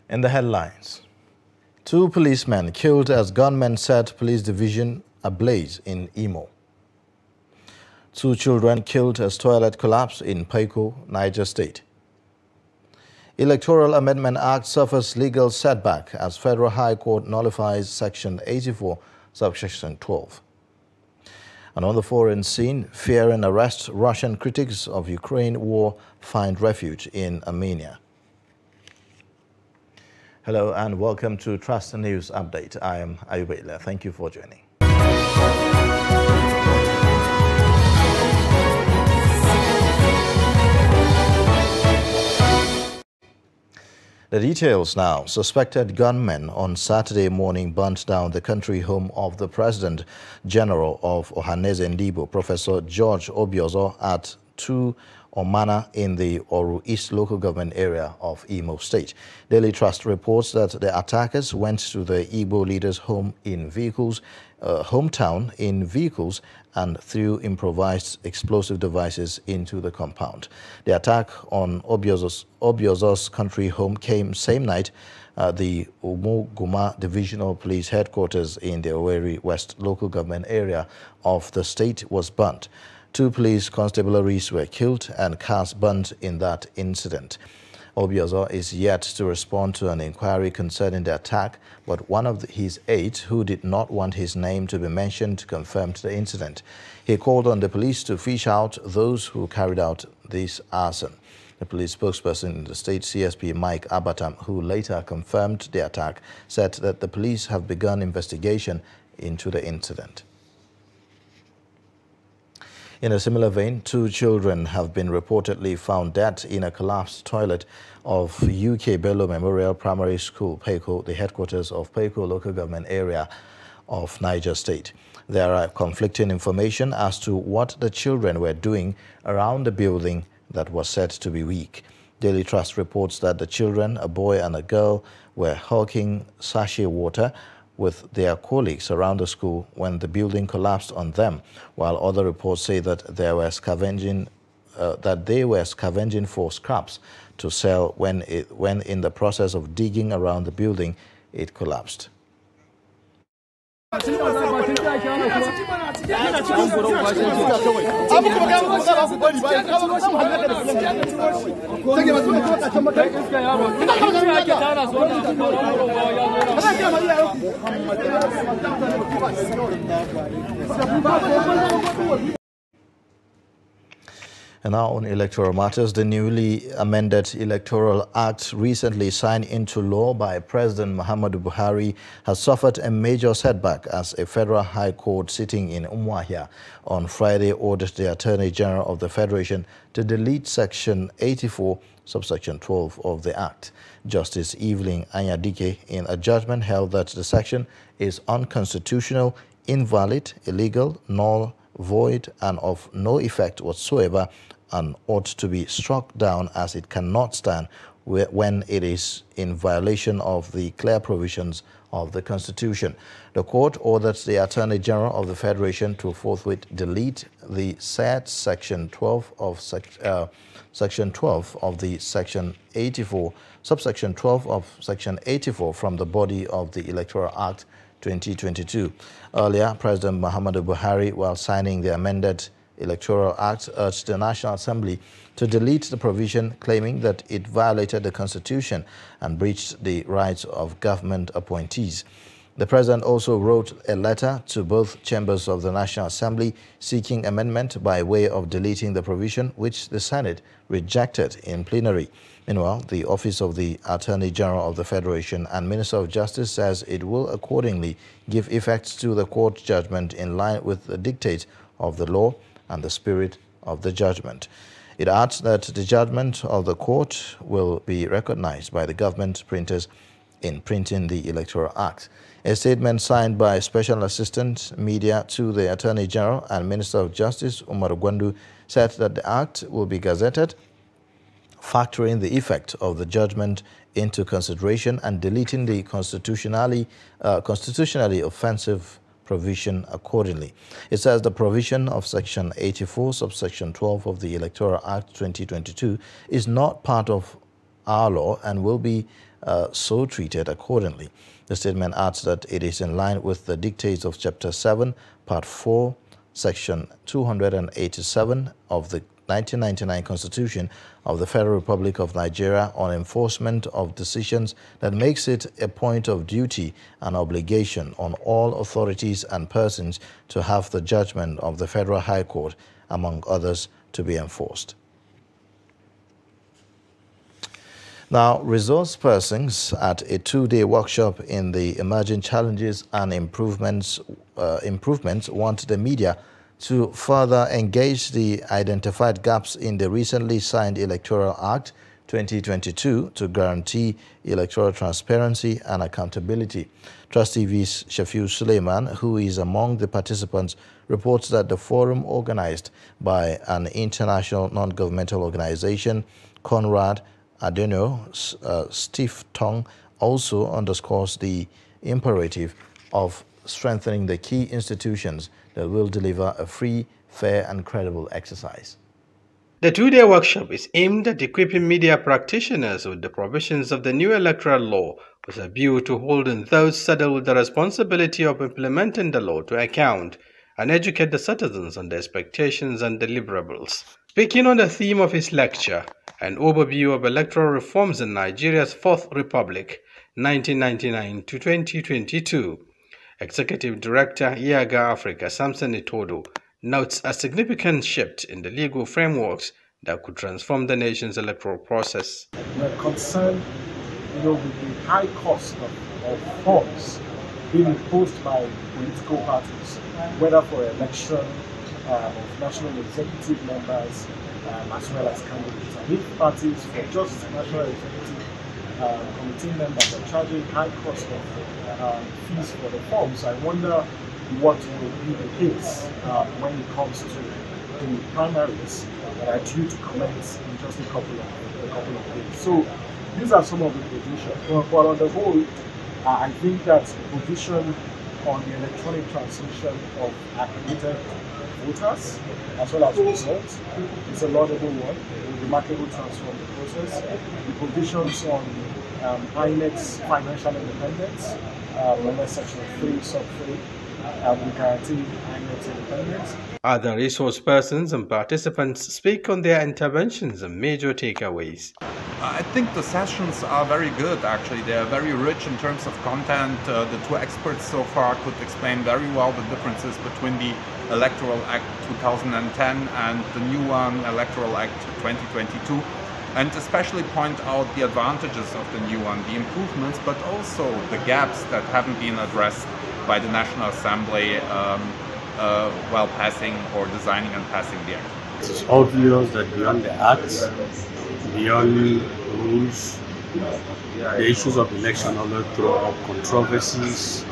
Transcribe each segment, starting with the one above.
In the headlines, 2 policemen killed as gunmen set police division ablaze in Imo. 2 children killed as toilet collapse in Paiko, Niger State. Electoral Amendment Act suffers legal setback as Federal High Court nullifies Section 84, Subsection 12. And on the foreign scene, fearing arrest, Russian critics of Ukraine war find refuge in Armenia. Hello and welcome to Trust News Update. I am Ayubela. Thank you for joining. The details now. Suspected gunmen on Saturday morning burnt down the country home of the President General of Ohanaeze Ndigbo, Professor George Obiozor, at 2 Omana in the Oru East local government area of Imo State. Daily Trust reports that the attackers went to the Igbo leader's hometown in vehicles and threw improvised explosive devices into the compound. The attack on Obiozor's country home came same night the Umuguma Divisional Police Headquarters in the Owerri West local government area of the state was burnt. 2 police constabularies were killed and cars burnt in that incident. Obiozor is yet to respond to an inquiry concerning the attack, but one of his aides, who did not want his name to be mentioned, confirmed the incident. He called on the police to fish out those who carried out this arson. The police spokesperson in the state, CSP Mike Abatam, who later confirmed the attack, said that the police have begun investigation into the incident. In a similar vein, 2 children have been reportedly found dead in a collapsed toilet of UK Bello Memorial Primary School, Paiko, the headquarters of Paiko local government area of Niger State. There are conflicting information as to what the children were doing around the building that was said to be weak. Daily Trust reports that the children, a boy and a girl, were hawking sachet water with their colleagues around the school when the building collapsed on them, while other reports say that they were scavenging for scraps to sell when in the process of digging around the building, it collapsed. And now on electoral matters, the newly amended Electoral Act recently signed into law by President Muhammadu Buhari has suffered a major setback as a Federal High Court sitting in Umuahia on Friday ordered the Attorney General of the Federation to delete Section 84, Subsection 12 of the Act. Justice Evelyn Anyadike, in a judgment, held that the section is unconstitutional, invalid, illegal, null, void, and of no effect whatsoever, and ought to be struck down as it cannot stand when it is in violation of the clear provisions of the Constitution. The court ordered the Attorney General of the Federation to forthwith delete the said Section 12 of Section 12 of the Section 84, Subsection 12 of Section 84 from the body of the Electoral Act 2022. Earlier, President Muhammadu Buhari, while signing the amended Electoral Act, urged the National Assembly to delete the provision, claiming that it violated the Constitution and breached the rights of government appointees. The President also wrote a letter to both chambers of the National Assembly seeking amendment by way of deleting the provision, which the Senate rejected in plenary. Meanwhile, the Office of the Attorney General of the Federation and Minister of Justice says it will accordingly give effect to the court judgment in line with the dictate of the law and the spirit of the judgment. It adds that the judgment of the court will be recognized by the government printers in printing the Electoral Act. A statement signed by Special Assistant Media to the Attorney General and Minister of Justice, Umar Gwandu, said that the Act will be gazetted, factoring the effect of the judgment into consideration and deleting the constitutionally offensive provision accordingly. It says the provision of Section 84, Subsection 12 of the Electoral Act 2022 is not part of our law and will be so treated accordingly. The statement adds that it is in line with the dictates of Chapter 7, Part 4, Section 287 of the 1999 Constitution of the Federal Republic of Nigeria on enforcement of decisions that makes it a point of duty and obligation on all authorities and persons to have the judgment of the Federal High Court, among others, to be enforced. Now, resource persons at a two-day workshop in the Emerging Challenges and Improvements want the media to further engage the identified gaps in the recently signed Electoral Act 2022 to guarantee electoral transparency and accountability. Trust TV's Shafiu Suleiman, who is among the participants, reports that the forum organized by an international non-governmental organization, Conrad Adeno Stiff Tongue, also underscores the imperative of strengthening the key institutions that will deliver a free, fair and credible exercise. The two-day workshop is aimed at equipping media practitioners with the provisions of the new electoral law with a view to holding those saddled with the responsibility of implementing the law to account and educate the citizens on the expectations and deliverables. Speaking on the theme of his lecture, an overview of electoral reforms in Nigeria's Fourth Republic, 1999 to 2022, Executive Director, IAGA Africa, Samson Itodo, notes a significant shift in the legal frameworks that could transform the nation's electoral process. We're concerned, with the high cost of forms being imposed by political parties, whether for election of national executive members as well as candidates. And if parties for just national executive committee members are charging high cost of fees for the forms, I wonder what will be the case when it comes to the primaries that are due to commence in just a couple of days. So these are some of the provisions. But on the whole, I think that the provision on the electronic transmission of accredited voters as well as results is a laudable one, a remarkable transform the process. The provisions on INEC's financial independence, under Section 3, Sub 3, will guarantee INEC's independence. Other resource persons and participants speak on their interventions and major takeaways. I think the sessions are very good, actually. They are very rich in terms of content. The two experts so far could explain very well the differences between the Electoral Act 2010 and the new one, Electoral Act 2022, and especially point out the advantages of the new one, the improvements, but also the gaps that haven't been addressed by the National Assembly while passing or designing and passing the act. It's obvious that beyond the acts, beyond rules, the issues of election always throw up controversies,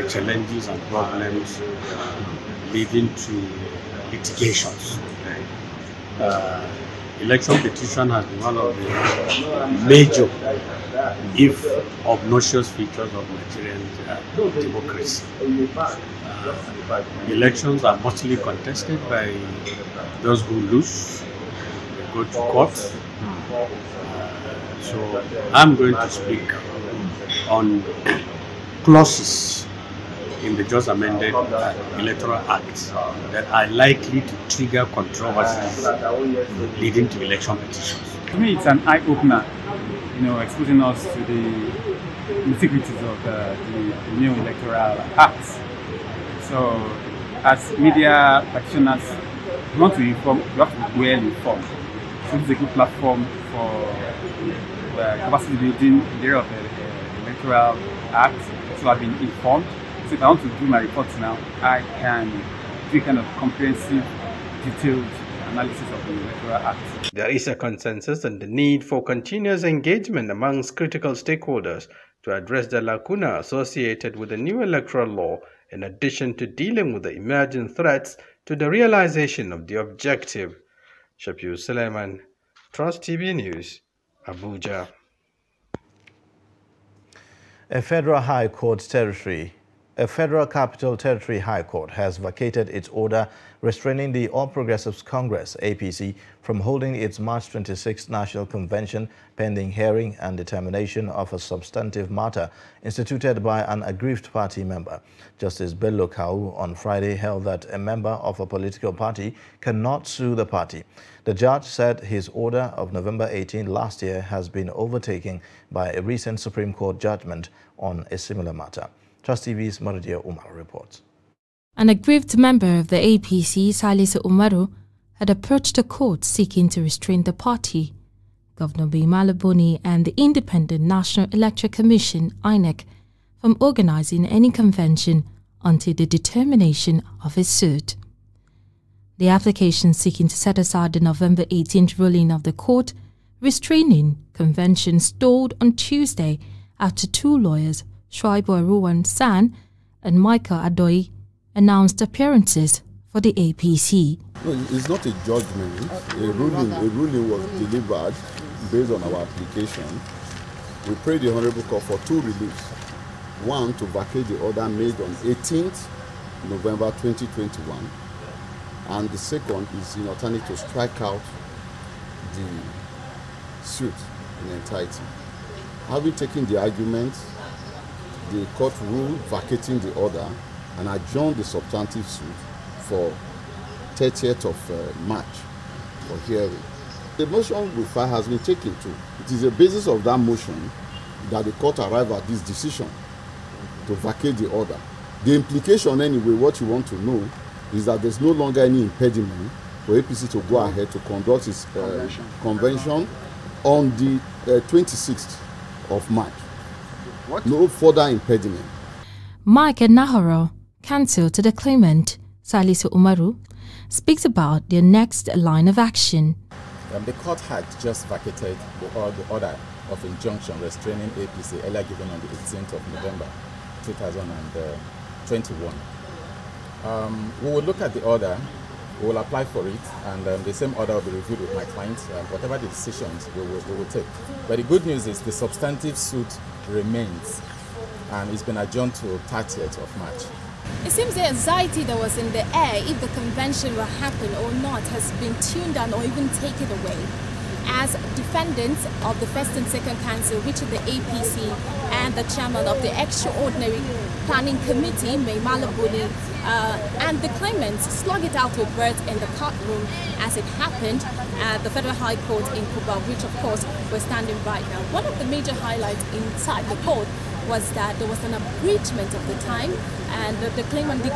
challenges and problems leading to litigations. Election petition has been one of the major, if obnoxious, features of Nigerian democracy. Elections are mostly contested by those who lose, they go to court. So I'm going to speak on clauses in the just amended Electoral Act that are likely to trigger controversies leading to election petitions. To me, it's an eye-opener, exposing us to the nitty-gritties of the new Electoral Act. So, as media practitioners, we want to inform, we have to be well informed. So, this is a good platform for capacity building in the area of the Electoral Act. So, I've been informed. So if I want to do my reports now, I can do a kind of comprehensive, detailed analysis of the Electoral Act. There is a consensus on the need for continuous engagement amongst critical stakeholders to address the lacuna associated with the new electoral law, in addition to dealing with the emerging threats to the realization of the objective. Shafiu Suleiman, Trust TV News, Abuja. A federal high court territory A Federal Capital Territory High Court has vacated its order restraining the All Progressives Congress, APC, from holding its March 26 National Convention pending hearing and determination of a substantive matter instituted by an aggrieved party member. Justice Bello Kau on Friday held that a member of a political party cannot sue the party. The judge said his order of November 18 last year has been overtaken by a recent Supreme Court judgment on a similar matter. Trust TV's Maridia Umar reports. An aggrieved member of the APC, Salisu Umaru, had approached the court seeking to restrain the party, Governor Mai Mala Buni and the Independent National Electoral Commission, INEC, from organizing any convention until the determination of his suit. The application seeking to set aside the November 18th ruling of the court restraining convention stalled on Tuesday after two lawyers, Shuaibu Aruwan San and Michael Adoi, announced appearances for the APC. No, it's not a judgment. A ruling was delivered based on our application. We prayed the Honorable Court for two reliefs. One, to vacate the order made on 18th November 2021. And the second is in alternative to strike out the suit in entirety. Having taken the argument, the court ruled vacating the order and adjourned the substantive suit for 30th of March for hearing. The motion we filed has been taken to. It is the basis of that motion that the court arrived at this decision to vacate the order. The implication anyway, what you want to know, is that there's no longer any impediment for APC to go ahead to conduct its convention on the 26th of March. What? No further impediment. Mike Nahoro, counsel to the claimant, Salisu Umaru, speaks about their next line of action. The court had just vacated the order of injunction restraining APC earlier given on the 18th of November 2021. We will look at the order, we will apply for it, and the same order will be reviewed with my clients. Whatever the decisions we will take. But the good news is the substantive suit remains, and it's been adjourned to 30th of March. It seems the anxiety that was in the air if the convention will happen or not has been tuned down or even taken away. As defendants of the First and Second Council, which is the APC, and the chairman of the Extraordinary Planning Committee, Mai Mala Buni, and the claimants slug it out with words in the courtroom as it happened at the Federal High Court in Cuba, which of course we're standing right now. One of the major highlights inside the court was that there was an abridgment of the time, and the claimant did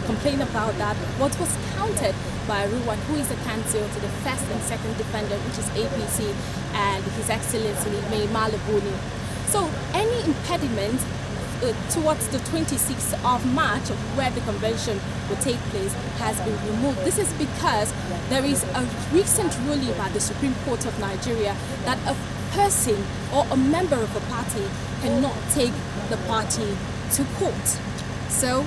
complain about that. What was counted by Aruwan, who is a counsel to the first and second defendant, which is APC, and His Excellency Mai Mala Buni. So any impediment towards the 26th of March, where the convention will take place, has been removed. This is because there is a recent ruling by the Supreme Court of Nigeria that a person or a member of a party cannot take the party to court. So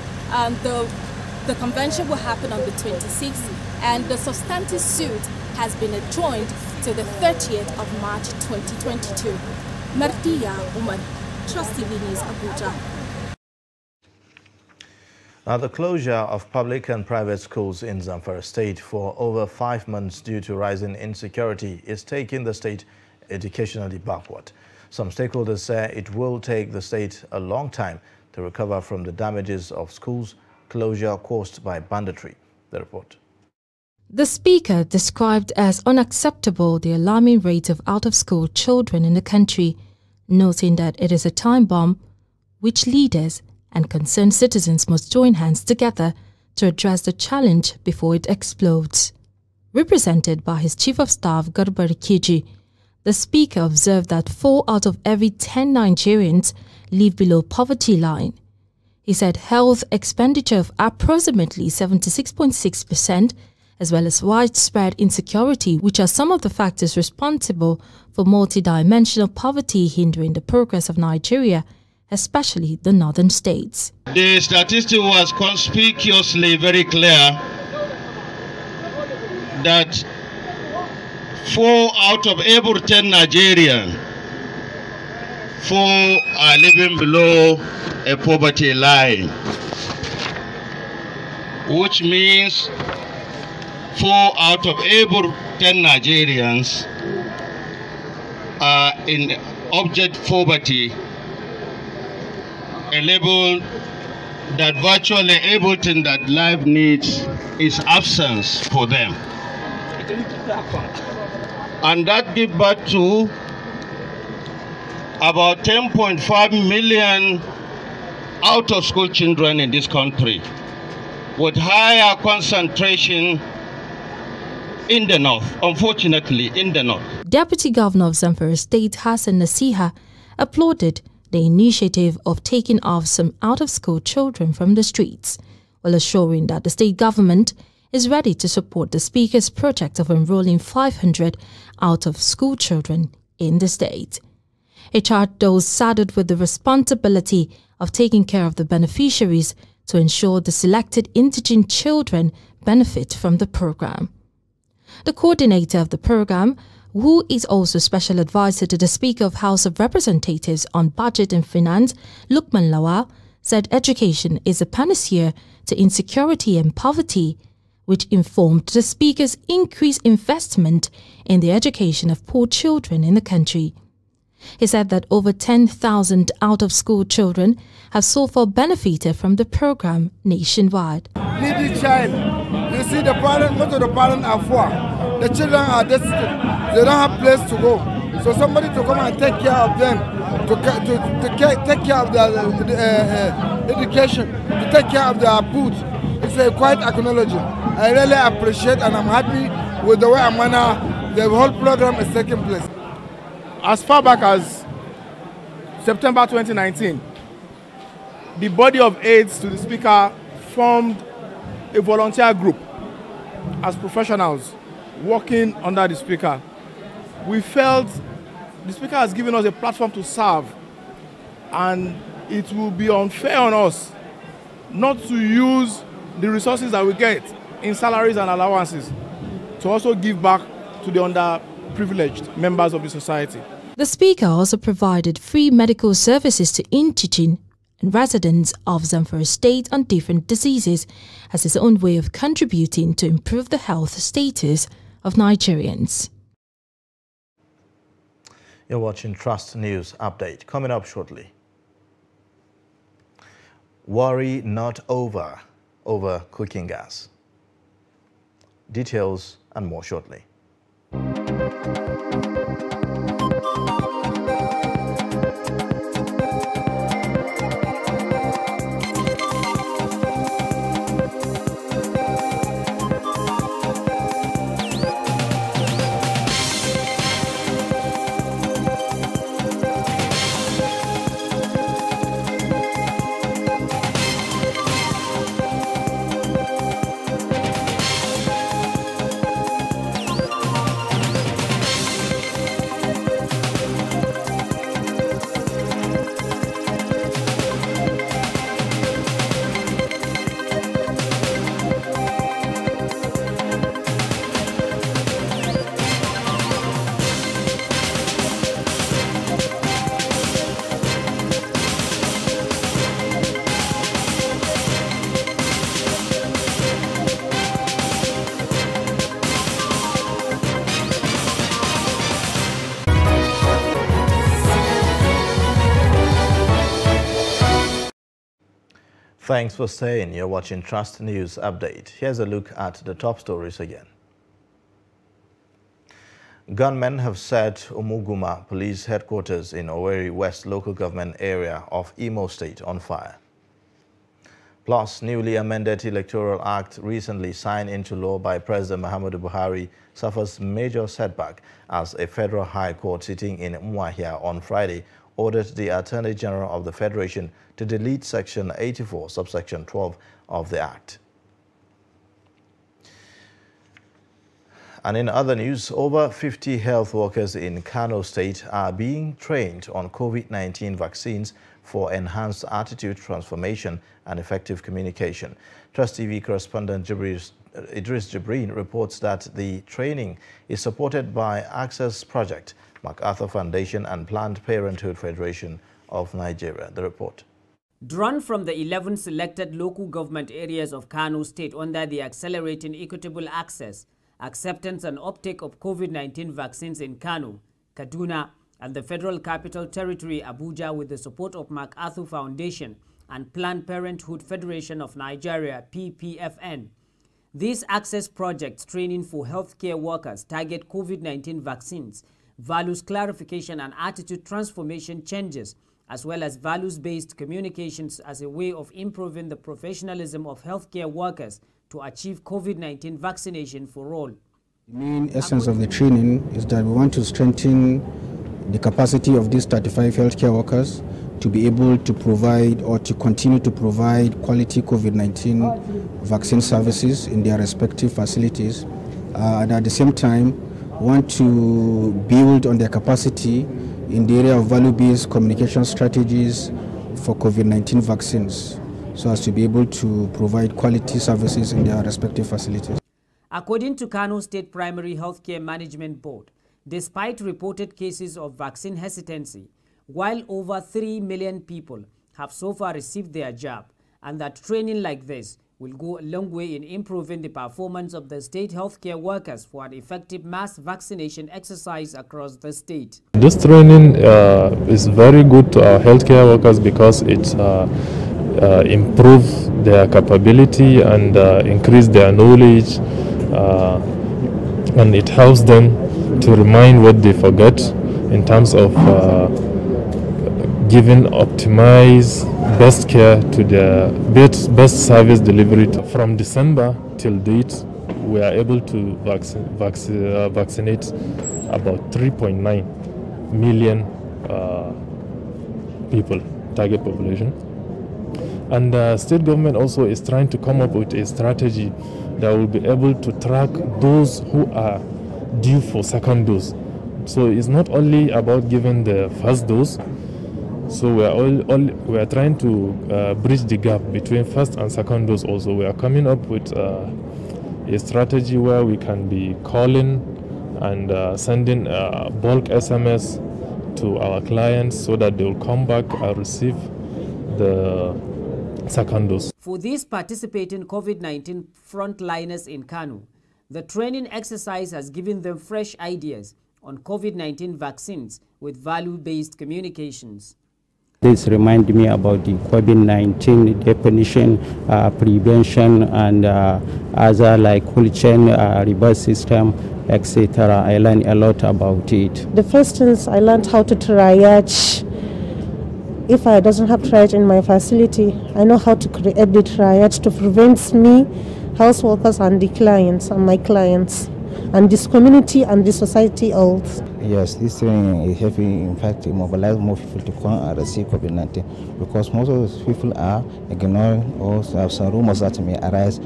the convention will happen on the 26th, and the substantive suit has been adjourned to the 30th of March 2022. Mardia Umar, Trust TV News, Abuja. The closure of public and private schools in Zamfara State for over 5 months due to rising insecurity is taking the state educationally backward. Some stakeholders say it will take the state a long time to recover from the damages of schools closure caused by banditry. The report. The speaker described as unacceptable the alarming rate of out-of-school children in the country, noting that it is a time bomb which leaders and concerned citizens must join hands together to address the challenge before it explodes. Represented by his Chief of Staff, Garba Rikiji, the speaker observed that 4 out of every 10 Nigerians live below poverty line. He said health expenditure of approximately 76.6%, as well as widespread insecurity, which are some of the factors responsible for multidimensional poverty hindering the progress of Nigeria, especially the northern states. The statistic was conspicuously very clear that 4 out of every 10 Nigerians 4 are living below a poverty line, which means 4 out of every 10 Nigerians are in abject poverty, a level that virtually everything that life needs is absence for them. And that gives birth to about 10.5 million out-of-school children in this country, with higher concentration in the north, unfortunately, in the north. Deputy Governor of Zamfara State, Hassan Nasiha, applauded the initiative of taking off some out-of-school children from the streets, while assuring that the state government is ready to support the Speaker's project of enrolling 500 out-of-school children in the state. He charged those saddled with the responsibility of taking care of the beneficiaries to ensure the selected indigent children benefit from the program. The coordinator of the program, who is also special advisor to the Speaker of House of Representatives on Budget and Finance, Lukman Lawal, said education is a panacea to insecurity and poverty, which informed the Speaker's increased investment in the education of poor children in the country. He said that over 10,000 out-of-school children have so far benefited from the program nationwide. Needy child, you see the parents, most of the parents are poor. The children are destitute. They don't have place to go. So somebody to come and take care of them, to take care of their education, to take care of their food. It's a quite acknowledging. I really appreciate and I'm happy with the way and manner the whole program is taking place. As far back as September 2019, the body of aides to the Speaker formed a volunteer group as professionals working under the Speaker. We felt the Speaker has given us a platform to serve, and it will be unfair on us not to use the resources that we get in salaries and allowances to also give back to the underprivileged members of the society. The Speaker also provided free medical services to indigent and residents of Zamfara State on different diseases as his own way of contributing to improve the health status of Nigerians. You're watching Trust News Update. Coming up shortly. Worry not over cooking gas. Details and more shortly. Thanks for staying. You're watching Trust News Update. Here's a look at the top stories again. Gunmen have set Umuguma Police Headquarters in Owerri West local government area of Imo State on fire. Plus, newly amended Electoral Act recently signed into law by President Muhammadu Buhari suffers major setback as a federal high court sitting in Umuahia on Friday ordered the Attorney General of the Federation to delete Section 84, subsection 12 of the Act. And in other news, over 50 health workers in Kano State are being trained on COVID-19 vaccines for enhanced attitude transformation and effective communication. Trust TV correspondent Jibril Idris Jibreen reports that the training is supported by Access Project, MacArthur Foundation and Planned Parenthood Federation of Nigeria. The report. Drawn from the 11 selected local government areas of Kano State under the Accelerating Equitable Access, Acceptance and Uptake of COVID-19 Vaccines in Kano, Kaduna, and the Federal Capital Territory, Abuja, with the support of MacArthur Foundation and Planned Parenthood Federation of Nigeria, PPFN. These access projects training for healthcare workers target COVID-19 vaccines, values clarification and attitude transformation changes, as well as values-based communications as a way of improving the professionalism of healthcare workers to achieve COVID-19 vaccination for all. The main essence of the training is that we want to strengthen the capacity of these 35 healthcare workers to be able to provide or to continue to provide quality COVID-19 vaccine services in their respective facilities, and at the same time want to build on their capacity in the area of value-based communication strategies for COVID-19 vaccines, so as to be able to provide quality services in their respective facilities. According to Kano State Primary Healthcare Management Board, despite reported cases of vaccine hesitancy, while over 3 million people have so far received their jab, and that training like this will go a long way in improving the performance of the state healthcare workers for an effective mass vaccination exercise across the state. This training is very good to our healthcare workers because it improves their capability and increase their knowledge, and it helps them to remind what they forget in terms of giving optimized best care to the best service delivery. From December till date, we are able to vaccinate about 3.9 million people, target population. And state government also is trying to come up with a strategy that will be able to track those who are due for second dose. So it's not only about giving the first dose. So we are trying to bridge the gap between first and second dose also. We are coming up with a strategy where we can be calling and sending bulk SMS to our clients so that they will come back and receive the second dose. For these participating COVID-19 frontliners in Kano, the training exercise has given them fresh ideas on COVID-19 vaccines with value-based communications. This reminds me about the COVID-19 definition, prevention, and other like cold chain reverse system, etc. I learned a lot about it. The first is I learned how to triage. If I doesn't have triage in my facility, I know how to create the triage to prevent me, health workers, and the clients and my clients, and this community and the society also. Yes, this training is helping, in fact, mobilize more people to come and receive COVID-19, because most of those people are ignoring or have some rumors that may arise.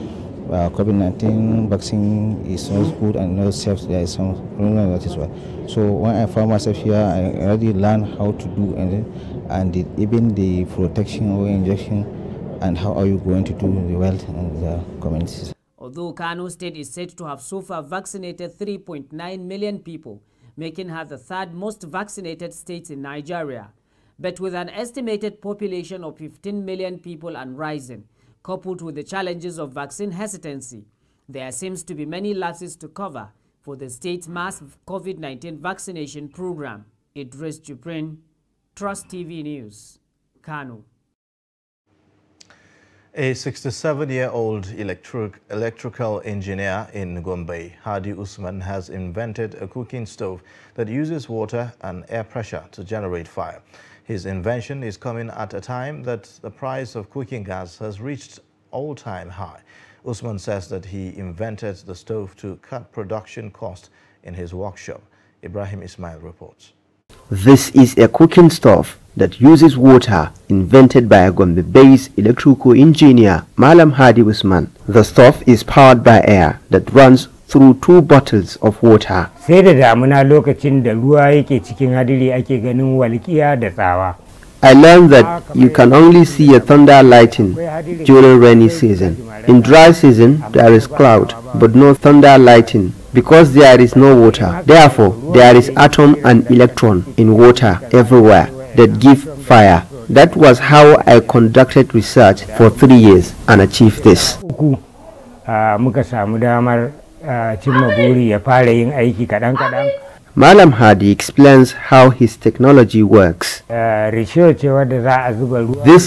COVID-19 vaccine is not good and not safe. There is some rumors that is why. So when I found myself here, I already learned how to do and even the protection or injection, and how are you going to do the well in the communities. Although Kano State is said to have so far vaccinated 3.9 million people, making her the third most vaccinated state in Nigeria. But with an estimated population of 15 million people and rising, coupled with the challenges of vaccine hesitancy, there seems to be many lapses to cover for the state's mass COVID-19 vaccination program. Idris Jibreen, Trust TV News, Kano. A 67-year-old electrical engineer in Gombe, Hadi Usman, has invented a cooking stove that uses water and air pressure to generate fire. His invention is coming at a time that the price of cooking gas has reached all-time high. Usman says that he invented the stove to cut production costs in his workshop. Ibrahim Ismail reports. This is a cooking stove that uses water, invented by a Gombe-based electrical engineer, Malam Hadi Usman. The stove is powered by air that runs through 2 bottles of water. I learned that you can only see a thunder lightning during rainy season. In dry season, there is cloud, but no thunder lightning, because there is no water. Therefore, there is atom and electron in water everywhere that give fire. That was how I conducted research for 3 years and achieved this. Malam Hadi explains how his technology works. This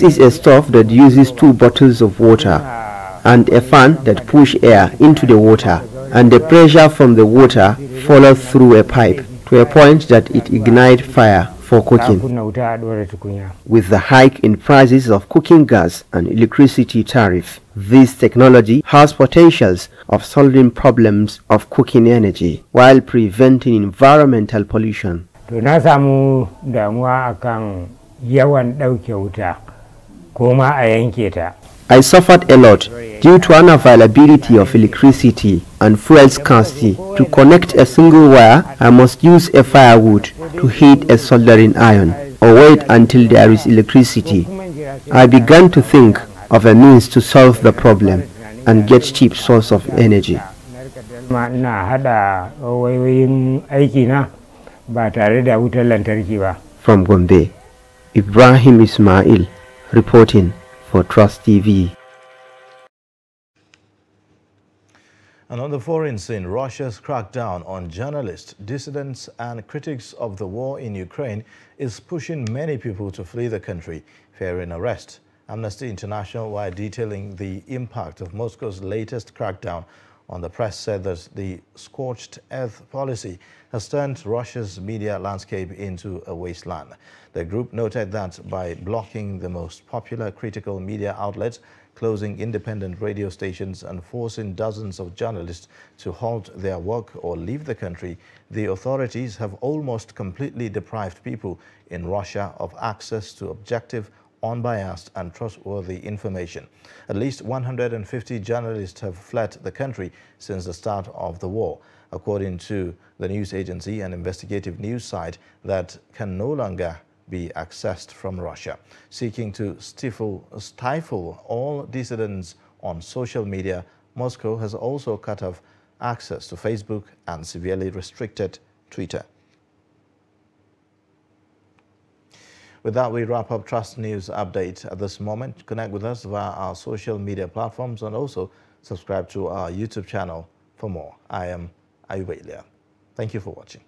is a stove that uses 2 bottles of water and a fan that push air into the water, and the pressure from the water follows through a pipe to a point that it ignites fire for cooking. With the hike in prices of cooking gas and electricity tariff, this technology has potentials of solving problems of cooking energy while preventing environmental pollution. I suffered a lot due to unavailability of electricity and fuel scarcity. To connect a single wire, I must use a firewood to heat a soldering iron or wait until there is electricity. I began to think of a means to solve the problem and get cheap source of energy. From Gombe, Ibrahim Ismail reporting for Trust TV. And on the foreign scene, Russia's crackdown on journalists, dissidents and critics of the war in Ukraine is pushing many people to flee the country, fearing arrest. Amnesty International, while detailing the impact of Moscow's latest crackdown on the press, said that the scorched earth policy has turned Russia's media landscape into a wasteland. The group noted that by blocking the most popular critical media outlets, closing independent radio stations and forcing dozens of journalists to halt their work or leave the country, the authorities have almost completely deprived people in Russia of access to objective, unbiased and trustworthy information. At least 150 journalists have fled the country since the start of the war, according to the news agency and investigative news site that can no longer be accessed from Russia. Seeking to stifle all dissidents on social media, Moscow has also cut off access to Facebook and severely restricted Twitter. With that, we wrap up Trust News Update at this moment. Connect with us via our social media platforms and also subscribe to our YouTube channel for more. I am Ayuba Ilya. Thank you for watching.